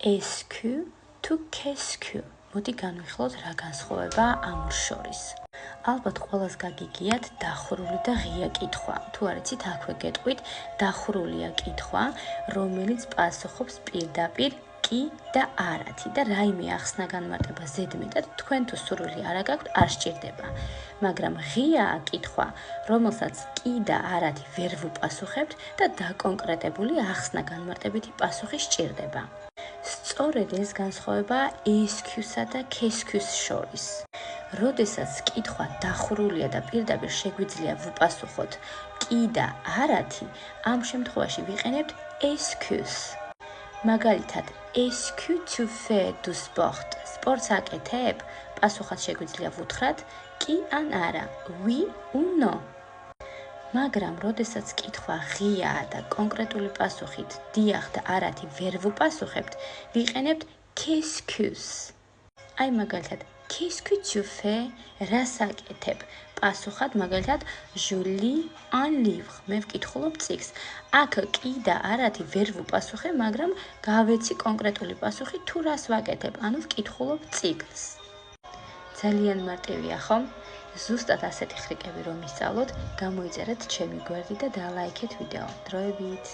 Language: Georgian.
SQ თუ KSQ. მოდი განვიხილოთ რა განსხვავება ამ შორის. ალბათ ყველას გაგიგიათ დახურული და ღია კითხვა. თუ არ იცით, აქვე გეტყვით დახურულია კითხვა, რომელიც პასუხობს პირდაპირ კი და არათი და რაიმე ახსნა განმარტება ზედმეტად თქვენ თუ სურვილი არ გაქვთ, არ სჭირდება. მაგრამ ღიაა კითხვა, რომელსაც კი და არათი ვერ ვუპასუხებთ და დაკონკრეტებული ახსნა განმარტებითი პასუხი სჭირდება. სწორედ ეს განსხვავება SQ-სა და KSQ-ს შორის. როდესაც კითხვა დახურულია და პირდაპირ შეგვიძლია ვუპასუხოთ კი და არათი, ამ შემთხვევაში ვიყენებთ SQ-ს. მაგალითად, SQ tu fais du sport? სპორტს აკეთებ? პასუხად შეგვიძლია ვუთხრათ კი ან არა, oui ou non. მაგრამ, როდესაც კითხვა ღიაა და კონკრეტული პასუხით დიახ და არათი ვერ ვუპასუხებთ, ვიყენებთ KSQ-ს. აი მაგალითად, Qu'est-ce que tu fais? რას აკეთებ? პასუხად მაგალითად, je lis un livre. მე ვკითხულობ წიგნს. აქ კი და არათი ვერ ვუპასუხე, მაგრამ გავეცი კონკრეტული პასუხი თუ რას ვაკეთებ, ანუ ვკითხულობ წიგნს. ძალიან მარტივია, ხომ? ზუსტად ასეთი ხრიკები რომ ისწავლოთ, გამოიწერეთ ჩემი გვერდი და დალაიქეთ ვიდეო. დროებით.